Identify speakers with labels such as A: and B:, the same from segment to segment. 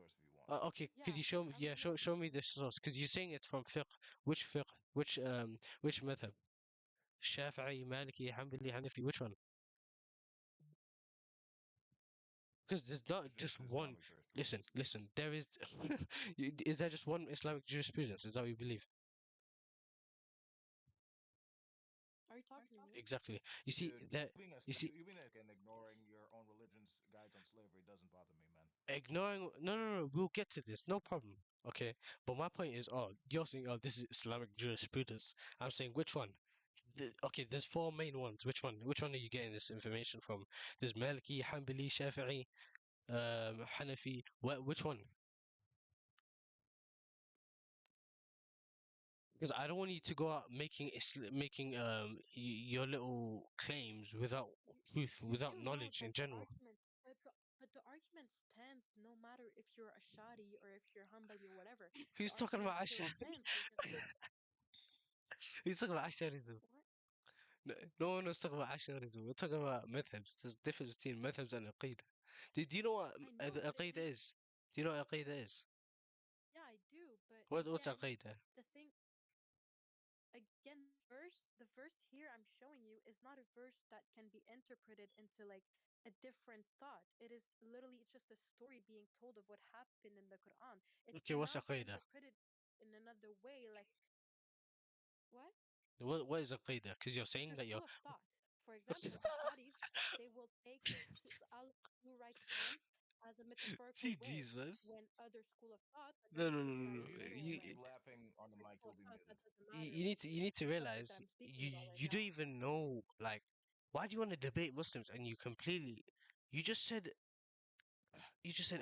A: source if you want.
B: Okay, could
C: Yeah,
B: you show me?
C: I'm
B: Yeah, show me the source, because you're saying it's from fiqh. Which fiqh? Which madhab? Shafi'i, Maliki, Hanbali, Hanafi. Which one? Because there's not
A: It's
B: just one.
A: Islamic jurisprudence.
B: Listen. There is. Is there just one Islamic jurisprudence? Is that what you believe?
C: Are you talking to me?
B: Exactly. You see
A: Dude,
B: that. You see,
A: you being and ignoring your own religion's guides on slavery doesn't bother me, man.
B: ignoring. No. We'll get to this. No problem. Okay. But my point is, oh, you're saying, oh, this is Islamic jurisprudence. I'm saying, which one? Okay, there's four main ones. Which one? Which one are you getting this information from? There's Maliki, Hanbali, Shafi'i, Hanafi. Which one? Because I don't want you to go out making your little claims without proof, without
C: You know,
B: knowledge in
C: but the
B: general.
C: argument, but the argument stands no matter if you're a Shadi or if you're Hanbali or whatever. The
B: Who's talking
C: argument
B: about
C: still
B: Ashar?
C: stands because
B: Who's talking about Asharism?
C: what?
B: No one was talking about Asharism. We're talking about madhabs. There's a difference between madhabs and aqeedah. Do you know what
C: I know, but
B: aqeedah is? Do you know what aqeedah is?
C: yeah, I do. But
B: What's
C: again,
B: aqeedah?
C: the thing again, the verse here I'm showing you is not a verse that can be interpreted into like a different thought. It is literally it's just a story being told of what happened in the Quran. It
B: Okay, what's
C: cannot be
B: aqeedah?
C: interpreted in another way. Like what?
B: What is aqeedah? Because you're
C: It's
B: saying
C: a
B: that you're.
C: school of thought. For example, the Shadis, they will take Allah's two right hands as a metaphorical way,
B: GG's, man.
C: when other school of thought that
B: No,
C: doesn't
B: no, no,
C: take it
B: no,
C: as
B: no.
C: a
A: If
C: literal
A: you
C: way.
A: keep laughing on the
C: For
A: mic,
C: school
A: you'll
C: of
A: be
C: thought, that
A: muted.
C: doesn't matter
B: You need to
C: the subject
B: realize
C: that I'm speaking
B: you
C: about right
B: you don't
C: now.
B: even know, like, why do you want to debate Muslims and you just said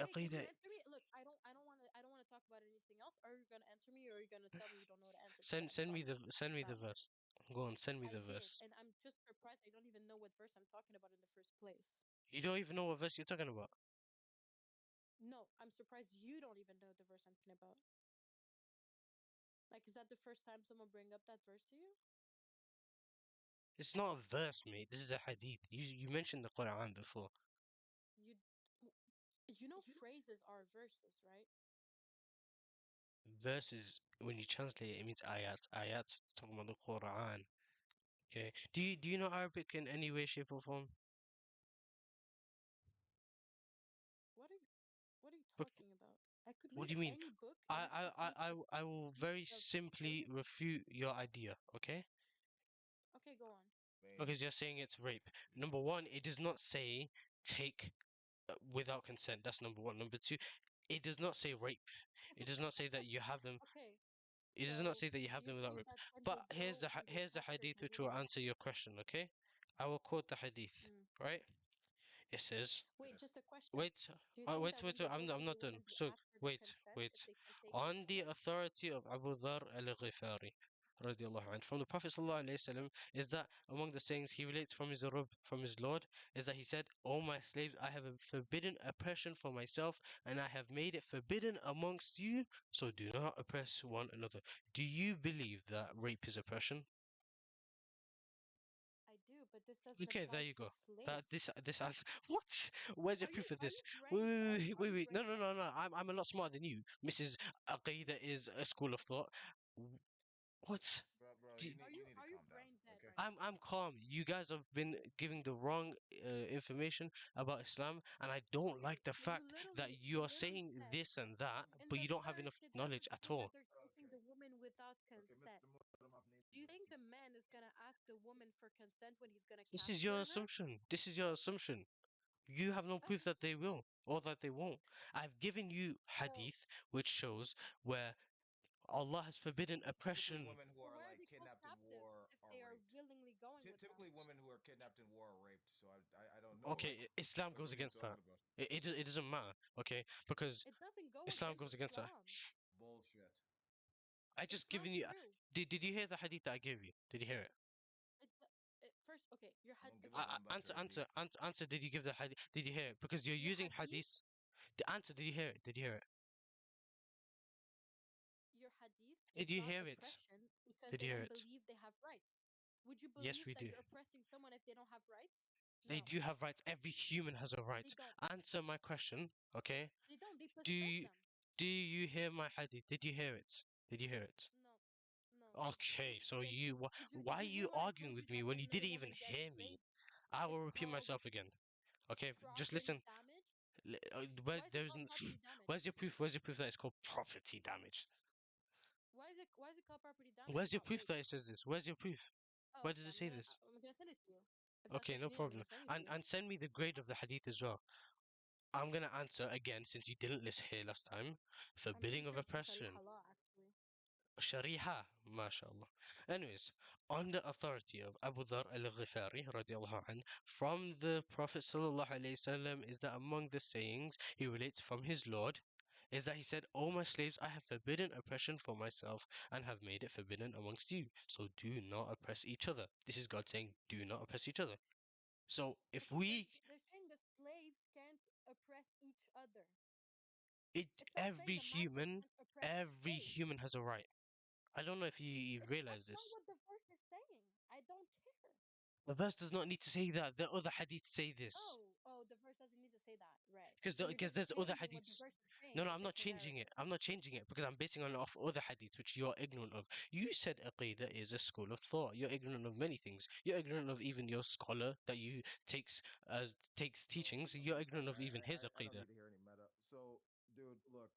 C: Okay, can you
B: aqeedah.
C: answer me? Look, I don't want to talk about anything else. Are you gonna answer me, or are you gonna tell me you don't know the answer to what I'm talking
B: Send me the
C: about?
B: verse. Go on, send me
C: I
B: the
C: did,
B: verse.
C: and I'm just surprised I don't even know what verse I'm talking about in the first place.
B: You don't even know what verse you're talking about.
C: No, I'm surprised you don't even know the verse I'm talking about. Like, is that the first time someone bring up that verse to you?
B: It's not a verse, mate. This is a hadith. You mentioned the Quran before.
C: You you know phrases are verses, right?
B: Verses, when you translate it, it means ayat. Ayat talking about the Quran. Okay. Do you know Arabic in any way, shape, or form?
C: What are you what are you
B: Bec-
C: talking about? I could
B: What
C: read
B: do you mean?
C: any book, any any
B: I will very
C: piece of
B: simply
C: code.
B: refute your idea. Okay.
C: Okay, go on.
B: Because you're saying it's rape. Number one, it does not say take without consent. That's number one. Number two, it does not say rape. It does not say that you have them.
C: Okay,
B: It does not
C: so
B: say that you
C: do
B: have
C: you
B: them without
C: think
B: rape.
C: that when
B: But
C: they go and they
B: here's the
C: capture
B: hadith
C: the
B: which will
C: women?
B: answer your question. Okay, I will quote the hadith.
C: Mm.
B: Right? It says,
C: Wait, just a question.
B: wait,
C: Do you think that when they go
B: I'm
C: to the
B: not done.
C: women, they
B: So
C: ask for their
B: wait,
C: consent if
B: wait.
C: they can take them
B: On
C: or
B: the
C: no?
B: authority of Abu Dhar al-Ghifari, radiallahu anhu, from the Prophet sallallahu alaihi wasallam, is that among the sayings he relates from his Rabb, from his Lord, is that he said, "O my slaves, I have forbidden oppression for myself, and I have made it forbidden amongst you. So do not oppress one another." Do you believe that rape is oppression?
C: I do, but this doesn't
B: Okay, there
C: apply
B: you
C: to
B: go. That
C: slaves.
B: this what? Where's your proof of
C: Are
B: this?
C: you brain dead? Are you
B: No,
C: brain
B: no,
C: dead?
B: no, no. I'm a lot smarter than you. Mrs. Aqeedah is a school of thought. What?
A: Bro,
B: Do
A: you need to
C: Are you
A: calm down,
C: brain dead
A: okay?
C: right now?
B: I'm calm. You guys have been giving the wrong information about Islam, and I don't
C: Okay,
B: like the
C: so
B: fact that you
C: you
B: are
C: literally
B: saying
C: said
B: this and that,
C: in
B: but
C: the
B: you don't have
C: verse
B: enough
C: it
B: knowledge
C: doesn't
B: at
C: say that
B: all.
C: they're taking
A: Okay.
C: the woman without
A: Okay,
C: consent.
A: Mr. Muhammad needs
C: Do you
A: to
C: think
A: keep.
C: the man is gonna ask the woman for consent when he's gonna
B: This is your
C: capture her?
B: assumption. This is your assumption. You have no proof
C: Okay.
B: that they will or that they won't. I've given you
C: So
B: hadith which shows where Allah has forbidden
A: Typically,
B: oppression.
A: women who
C: so
A: are
C: where are
A: like
C: they called
A: kidnapped in
C: captives
A: war
C: if
A: are
C: they are
A: raped.
C: willingly going with them?
A: Typically, women who are kidnapped in war are raped. So I don't know
B: Okay, Islam
A: like
B: goes
A: what are you
B: against that.
A: talking about?
B: It doesn't matter, okay? Because
C: It doesn't go
B: Islam
C: against
B: goes against that.
C: Islam.
A: Bullshit.
B: I
C: It's
B: just
C: not
B: given you.
C: true.
B: Did you hear the hadith that I gave you? Did you hear it?
C: It, first, okay, your
A: I
C: had
A: don't give a
C: okay.
A: damn about your hadith.
B: Answer. Did you give the hadith? Did you hear it? Because you're
C: Your
B: using
C: hadith,
B: hadith. The answer. Did you hear it? Did you hear it?
C: your hadith is
B: Did you
C: not
B: hear it?
C: oppression because
B: Did
C: they
B: you hear
C: don't
B: it?
C: believe they have rights. Would you
B: Yes,
C: believe
B: we
C: that
B: do.
C: you're oppressing someone if they don't have rights?
B: They
C: No,
B: do have rights. Every human has a
C: they
B: right.
C: don't.
B: Answer my question, okay?
C: They don't. They
B: Do
C: possess
B: you
C: them.
B: do you hear my hadith? Did you hear it? Did you hear it?
C: No, no.
B: Okay, so
C: Did
B: you
C: did
B: why are
C: you hear
B: you
C: when I
B: arguing
C: told you
B: with me
C: that
B: when
C: when
B: you
C: a
B: didn't even
C: woman gets
B: hear me?
C: raped,
B: I will
C: it's
B: repeat
C: called
B: myself again. Okay, just
C: property
B: listen.
C: damage?
B: Where
C: Why is it
B: there's
C: called property damage?
B: where's your proof? Where's your proof that it's called property damage?
C: Why is it called property damage? It's
B: Where's your
C: not
B: proof
C: rape.
B: that it says this? Where's your proof?
C: Oh,
B: Where
C: okay.
B: does it say this?
C: I'm gonna send it to you. If that's
B: Okay,
C: what you
B: no
C: need, I'm
B: problem.
C: gonna send it to you.
B: And send me the grade of the hadith as well. I'm gonna answer again since you didn't listen here last time.
C: I'm pretty
B: Forbidding of
C: sure it's in Sharia
B: oppression.
C: law, actually.
B: Shariha, mashallah. Anyways, on the authority of Abu Dhar al-Ghifari radiallahu anh, from the Prophet sallallahu alaihi wasallam is that among the sayings he relates from his Lord is that he said, O my slaves, I have forbidden oppression for myself and have made it forbidden amongst you. So do not oppress each other. This is God saying, do not oppress each other. So if
C: Okay,
B: we,
C: they're saying the slaves can't oppress each other.
B: it,
C: It's not saying the master can't oppress the
B: every
C: slave.
B: human has a right. I don't know if you realize
C: That's not
B: this.
C: what the verse is saying. I don't care.
B: The verse does not need to say that. The other hadith say this.
C: Oh, the verse doesn't need to say that, right? So you're
B: Because
C: just
B: there's other
C: changing what the
B: hadiths.
C: verse is saying
B: No, no,
C: to
B: I'm
C: fit
B: not
C: your
B: changing it.
C: narrative.
B: I'm not changing it because I'm basing on off other hadiths which you're ignorant of. You said aqeedah is a school of thought. You're ignorant of many things. You're ignorant of even your scholar that you takes teachings. You're ignorant of even his
A: I don't
B: aqeedah.
A: need to hear any meta. So, dude, look,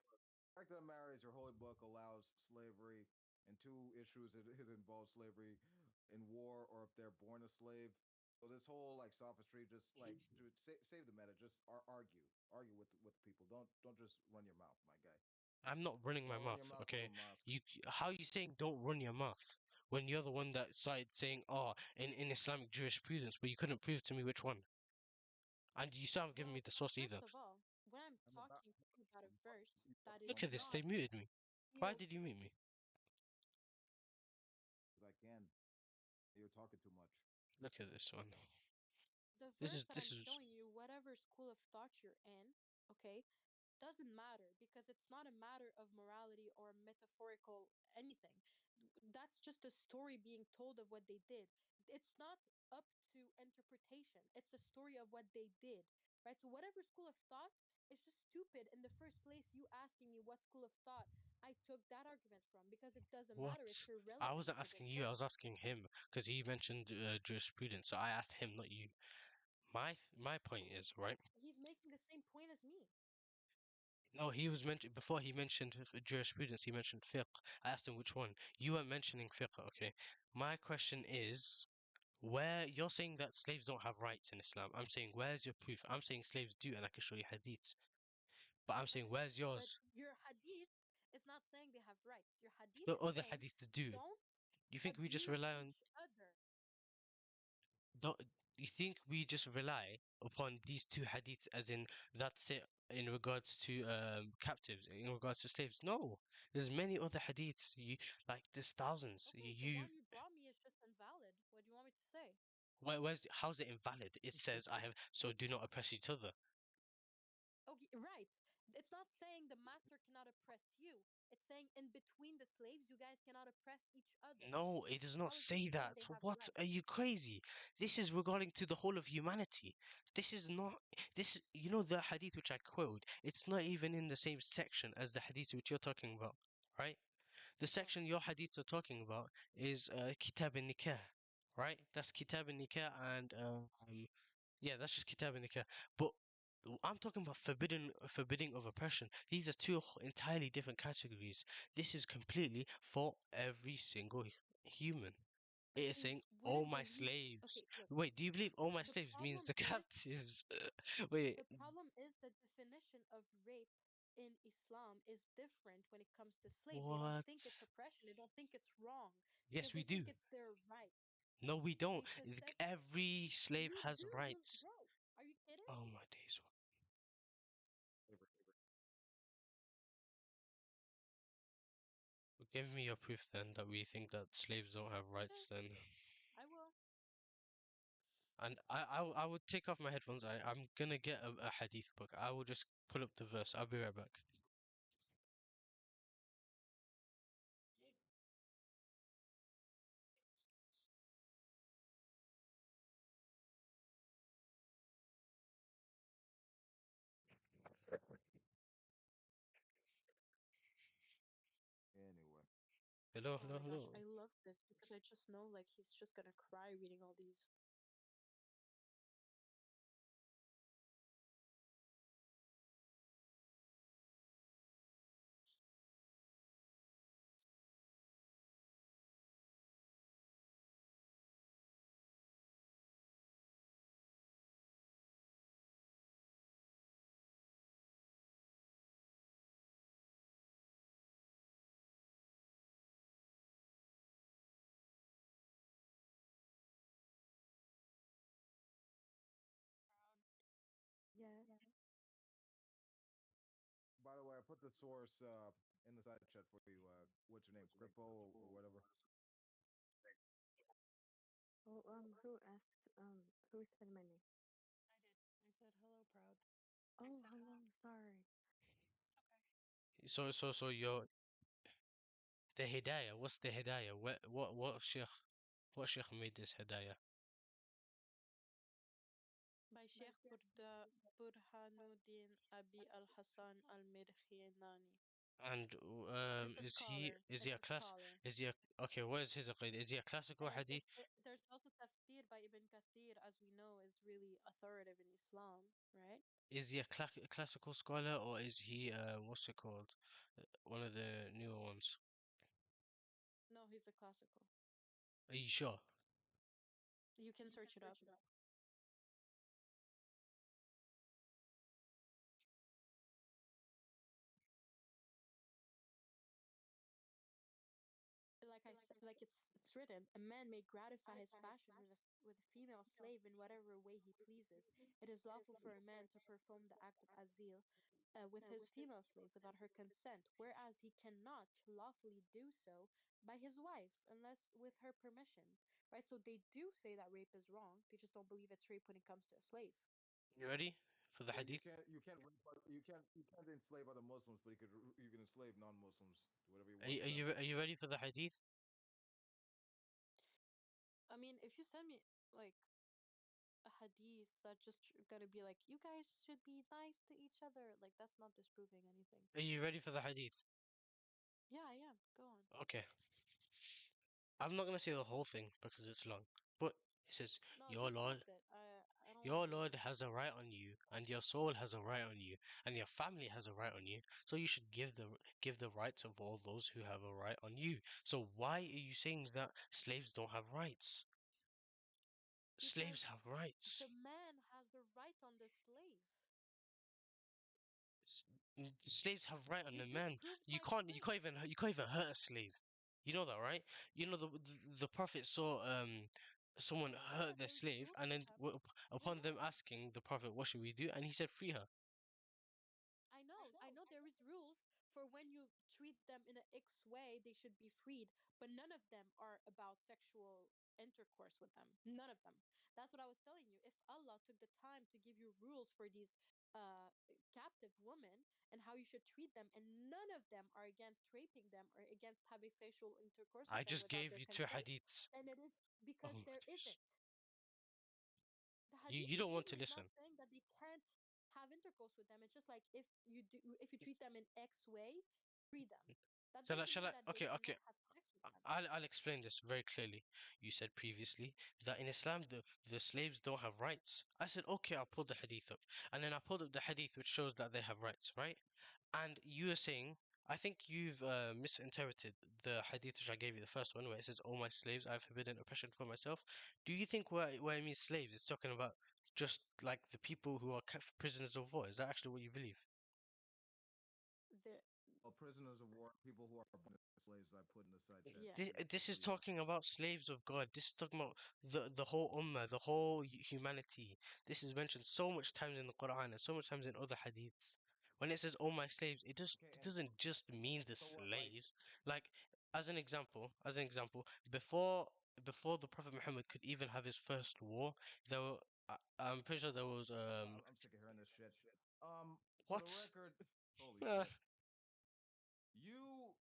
A: fact of the matter is, your holy book allows slavery in two issues. It involves slavery in war or if they're born a slave. So this whole like sophistry, just like dude, save the meta. Just argue with the people. Don't just run your mouth, my guy.
B: I'm not running my
A: Don't run your
B: mouth,
A: mouth with a
B: okay?
A: mosque.
B: How are you saying don't run your mouth when you're the one that started saying, oh, in Islamic jurisprudence, but you couldn't prove to me which one, and you still haven't given me
C: Well,
B: the source
C: first
B: either.
C: of all, when I'm
A: I'm about
C: talking about a verse that is
B: Look at this,
C: not
B: they muted me. Why
C: healed,
B: did you mute me?
A: because I can. You're talking too much.
B: Look at this one.
C: the
B: This
C: verse
B: is
C: that
B: this
C: I'm
B: is
C: showing you, whatever school of thought you're in, okay, doesn't matter because it's not a matter of morality or metaphorical anything. That's just a story being told of what they did. It's not up to interpretation. It's a story of what they did, right? So whatever school of thought is just stupid in the first place. You asking me what school of thought I took that argument from because it doesn't
B: what?
C: matter. It's
B: I
C: irrelevant
B: wasn't
C: to this
B: asking you, I was
C: verse.
B: asking him because he mentioned jurisprudence, so I asked him, not you. My point is, right?
C: He's making the same point as me.
B: No, he was mentioned before he mentioned jurisprudence, he mentioned fiqh. I asked him which one. You were mentioning fiqh, okay? My question is, where you're saying that slaves don't have rights in Islam. I'm saying, where's your proof? I'm saying slaves do, and I can show you hadiths. But I'm saying,
C: Okay,
B: where's
C: but
B: yours?
C: your hadith is not saying they have rights. Your hadith
B: The
C: is
B: other
C: saying
B: hadiths do.
C: don't
B: You think we just
C: abuse
B: rely on
C: each other.
B: don't you think we just rely upon these two hadiths as in that's it in regards to captives, in regards to slaves? No, there's many other hadiths. Like there's thousands.
C: Okay, the one you brought me is just invalid. What do you want me to say?
B: Where's how's it invalid? It says I have so do not oppress each other.
C: Okay, right. It's not saying the master cannot oppress you. It's saying in between the slaves, you guys cannot oppress each other.
B: No, it does not
C: How is this
B: say
C: saying
B: that.
C: they have
B: What? Are
C: rights?
B: you crazy? This is regarding to the whole of humanity. This is not this you know the hadith which I quote, it's not even in the same section as the hadith which you're talking about, right? The
C: What?
B: section your hadiths are talking about is Kitab al-Nikah, right? That's Kitab al-Nikah and yeah, that's just Kitab al-Nikah. But I'm talking about forbidding of oppression. These are two entirely different categories. This is completely for every single human. It is
C: I
B: saying all
C: wouldn't
B: my
C: believe.
B: slaves.
C: Okay, look.
B: Wait, do you believe all my
C: The
B: slaves means
C: problem
B: the
C: is
B: captives? Wait,
C: the problem is the definition of rape in Islam is different when it comes to slave. They don't
B: what?
C: think it's oppression. They don't think it's wrong because
B: Yes, we
C: they think
B: do.
C: it's their right.
B: No, we don't.
C: They possess.
B: Every slave
C: You
B: has
C: do, you
B: rights.
C: bro. Are you kidding?
B: Oh my days. Give me your proof then that we think that slaves don't have
C: Okay,
B: rights then.
C: I will.
B: And I would take off my headphones. I'm gonna get a hadith book. I will just pull up the verse. I'll be right back. Hello,
C: Oh
B: hello,
C: my gosh,
B: hello.
C: I love this because I just know like he's just gonna cry reading all these. Yes.
A: By the way, I put the source in the side chat for you. What's your name? Grippo or whatever.
C: Oh, who asked, who said my name? I did. I said hello, proud. Oh, hello, sorry. It's okay.
B: So your the hidayah. What's the hidayah? What sheikh made this hidayah?
C: By Sheikh Burhanuddin Abi al-Hassan al-Mirkhinani.
B: And
C: It's a
B: is he
C: scholar. It's a scholar.
B: okay? What is his aqeedah? Is he a classical
C: And
B: hadith?
C: there's also tafsir by Ibn Kathir, as we know, is really authoritative in Islam, right?
B: Is he a classical scholar or is he what's it called? One of the newer ones.
C: No, he's a classical.
B: Are you sure?
C: You can search it up. Like I said, like it's written, a man may gratify his passion with a female slave in whatever way he pleases. It is lawful for a man to perform the act of azil with his female slave without her consent, whereas he cannot lawfully do so by his wife unless with her permission. Right? So they do say that rape is wrong. They just don't believe it's rape when it comes to a slave.
B: You ready for the
A: Yeah,
B: hadith?
A: you can't enslave other Muslims, but you can enslave non-Muslims. Do whatever you
B: Are
A: want
B: you,
A: to
B: are
A: them.
B: you are you ready for the hadith?
C: I mean, if you send me like a hadith that just gonna be like, you guys should be nice to each other, like that's not disproving anything.
B: Are you ready for the hadith?
C: Yeah, I am. Go on.
B: Okay. I'm not gonna say the whole thing because it's long, but it says,
C: No,
B: "Your
C: just half
B: Lord,
C: it. I don't want to
B: your
C: hear
B: Lord
C: it.
B: has a right on you, and your soul has a right on you, and your family has a right on you. So you should give the rights of all those who have a right on you. So why are you saying that slaves don't have rights? Slaves
C: Because
B: have rights.
C: the man has the right on the slave.
B: S- Slaves have right on
C: You
B: the
C: just
B: men.
C: proved my point.
B: You can't even hurt a slave. You know that, right? You know the prophet saw someone
C: Yeah,
B: hurt their
C: there's
B: slave,
C: rules
B: and
C: for
B: then
C: them. I
B: upon them
C: know.
B: asking the prophet, "What should we do?" and he said, "Free her."
C: I know. I know there is rules for when you treat them in an X way, they should be freed, but none of them are about sexual intercourse with them. None of them. That's what I was telling you. If Allah took the time to give you rules for these uh captive women and how you should treat them, and none of them are against raping them or against having sexual intercourse
B: I
C: with them
B: just
C: without
B: gave
C: their
B: you two
C: consent,
B: hadiths.
C: then it is
B: Oh
C: because
B: my
C: there
B: goodness.
C: isn't. The
B: You
C: hadith
B: you
C: you
B: don't want
C: gave
B: to
C: me is not
B: listen.
C: saying that they can't have intercourse with them. It's just like if you treat them in X way, free them. That doesn't
B: Shall
C: mean
B: I?
C: that they
B: Okay, okay.
C: cannot have sex with them.
B: I'll explain this very clearly. You said previously that in Islam the slaves don't have rights. I said okay, I'll pull the hadith up, and then I pulled up the hadith which shows that they have rights, right? And you are saying, I think you've misinterpreted the hadith which I gave you, the first one, where it says, "Oh my slaves, I've forbidden oppression for myself." Do you think where it means slaves, it's talking about just like the people who are prisoners of war? Is that actually what you believe?
C: The
A: Well, prisoners of war, people who are born as slaves, I put in the side chat
C: yeah.
B: This
A: for
B: is
A: you guys.
B: talking about slaves of God. This is talking about the whole ummah, the whole humanity. This is mentioned so much times in the Quran and so much times in other hadiths. When it says, "Oh my slaves,"
A: Okay,
B: it
A: and
B: doesn't just mean the
A: so what? Like,
B: slaves. Like as an example, before the Prophet Muhammad could even have his first war, there were I'm pretty sure there was
A: I'm sick of hearing this shit. For the
B: what?
A: record, holy shit.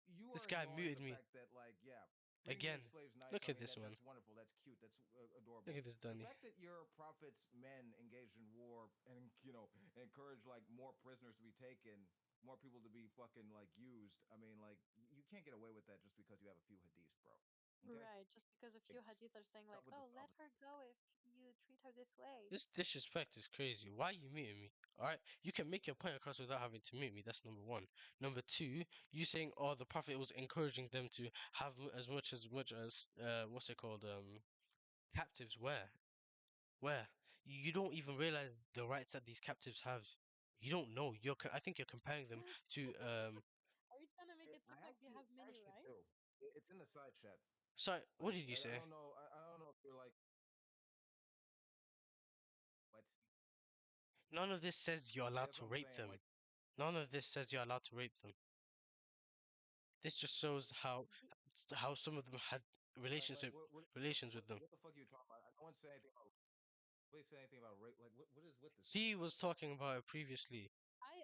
A: You
B: This
A: are
B: guy
A: ignoring
B: muted
A: the
B: me
A: fact that like yeah, freeing your
B: again.
A: slaves nice.
B: Look
A: I
B: at
A: mean
B: this one.
A: that's wonderful. That's cute. That's
B: Look
A: adorable.
B: at this
A: The
B: Dunny.
A: fact that your prophet's men engaged in war and encourage like more prisoners to be taken. more people to be fucking like used. I mean, like you can't get away with that just because you have a few hadiths, bro. Okay,
C: Right, just because a
A: like,
C: few hadith are saying
A: stop
C: like,
A: with the
C: "Oh, let
A: sovereign.
C: her go if you treat her this way."
B: This disrespect is crazy. Why are you muting me? Alright? You can make your point across without having to mute me. That's number one. Number two, you saying, oh, the Prophet was encouraging them to have as much as what's it called? Captives. Where? You don't even realize the rights that these captives have. You don't know. I think you're comparing them to
C: Are you trying to make it
A: I
C: look like they have many
A: actually do.
C: rights?
A: It's in the side chat.
B: sorry, what
A: Like
B: did you
A: I
B: say?
A: don't know. I don't know if you're like what.
B: None of this says you're
A: See,
B: allowed
A: that's
B: to
A: what I'm
B: rape
A: saying.
B: them.
A: Like
B: None of this says you're allowed to rape them. This just shows
C: The,
B: how some of them had
A: like
B: relations with them.
A: what the fuck are you talking about? No one said anything about. Nobody said anything about rape. Like what is with this nigga?
B: She was talking about it previously.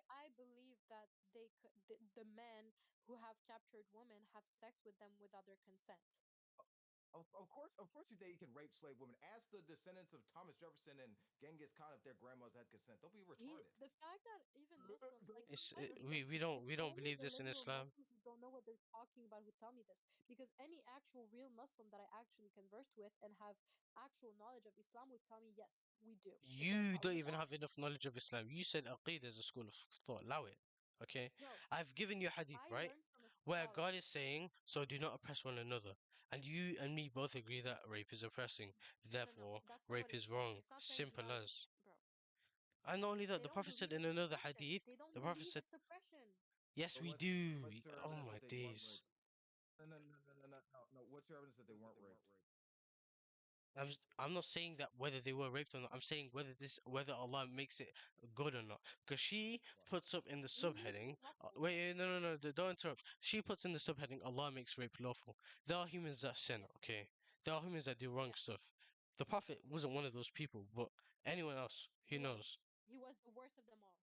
C: I believe that they could the men who have captured women have sex with them without their consent.
A: Of course, today you can rape slave women. Ask the descendants of Thomas Jefferson and Genghis Khan if their grandmas had consent. Don't be retarded.
C: The fact that even Muslims, like, I
B: We
C: respect
B: we
C: this,
B: don't
C: it's
B: we don't
C: only
B: believe
C: the
B: this in
C: literal
B: Islam.
C: Muslims who don't know what they're talking about who tell me this. Because any actual real Muslim that I actually conversed with and have actual knowledge of Islam would tell me, yes, we do. Because
B: You don't
C: Allah
B: even
C: said,
B: have enough knowledge of Islam. You said aqeedah is a school of thought. Allow it. Okay?
C: bro,
B: I've given you a hadith,
C: I
B: right?
C: learned from a
B: Where God
C: scholar.
B: is saying, so do not oppress one another. And you and me both agree that rape is oppressing.
C: No,
B: Therefore,
C: that's not what
B: rape
C: it's
B: is
C: saying.
B: wrong.
C: It's not saying do
B: Simple
C: not,
B: as.
C: bro.
B: And not only that,
C: They
B: the
C: don't
B: Prophet said
C: believe
B: in
C: it's
B: another
C: oppression.
B: hadith,
C: They don't
B: the Prophet
C: believe
B: said,
C: it's oppression.
B: yes,
A: So
B: we do.
A: what's your
B: Oh
A: evidence
B: my
A: that they weren't
B: days.
A: raped? No. What's your evidence that they weren't raped?
B: I'm not saying that whether they were raped or not. I'm saying whether Allah makes it good or not. Because she
A: What?
B: puts up in the
C: You need to
B: subheading.
C: talk to
B: Wait,
C: Allah.
B: no, don't interrupt. She puts in the subheading. Allah makes rape lawful. There are humans that sin.
C: Yeah,
B: Okay, there are humans that do wrong
C: yeah.
B: stuff. The Prophet wasn't one of those people, but anyone else,
C: He
B: who
C: was.
B: knows?
C: He was the worst of them all.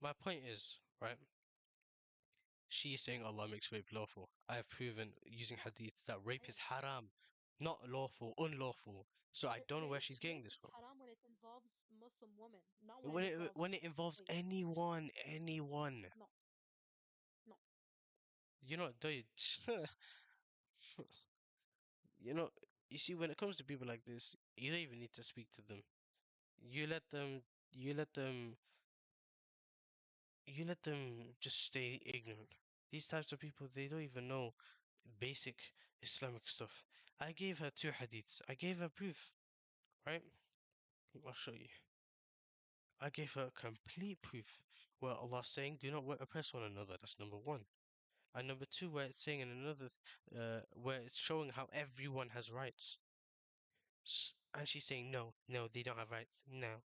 B: My point is, right? She's saying Allah makes rape lawful. I have proven using
C: Yeah,
B: hadiths that rape is
C: I
B: haram, not lawful, unlawful. So I don't know where she's getting
C: rape
B: this
C: is
B: from.
C: haram when it involves Muslim women, not when it
B: When
C: involves
B: it involves
C: slaves.
B: anyone,
C: No, no.
B: you know, dude, you know, you see, when it comes to people like this, you don't even need to speak to them. You let them, you let them, you let them just stay ignorant. These types of people, they don't even know basic Islamic stuff. I gave her two hadiths. I gave her proof, right? I'll show you. I gave her complete proof where Allah's saying, "Do not oppress one another." That's number one. And number two, where it's saying in another, where it's showing how everyone has rights. And she's saying, no, no, they don't have rights. No.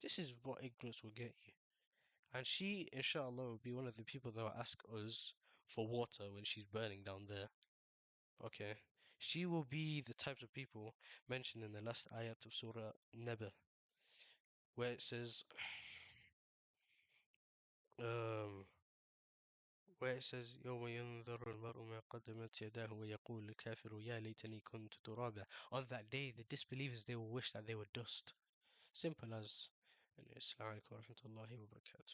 B: This is what ignorance will get you. And she, inshallah, will be one of the people that will ask us for water when she's burning down there. Okay. She will be the types of people mentioned in the last ayat of Surah Naba, where it says, um, يوم ينظر المرء ما قدمت يداه ويقول الكافر يا ليتني كنت ترابا. On that day, the disbelievers, they will wish that they were dust. Simple as. And Assalamu alaikum wa rahmatullahi wa barakatuh.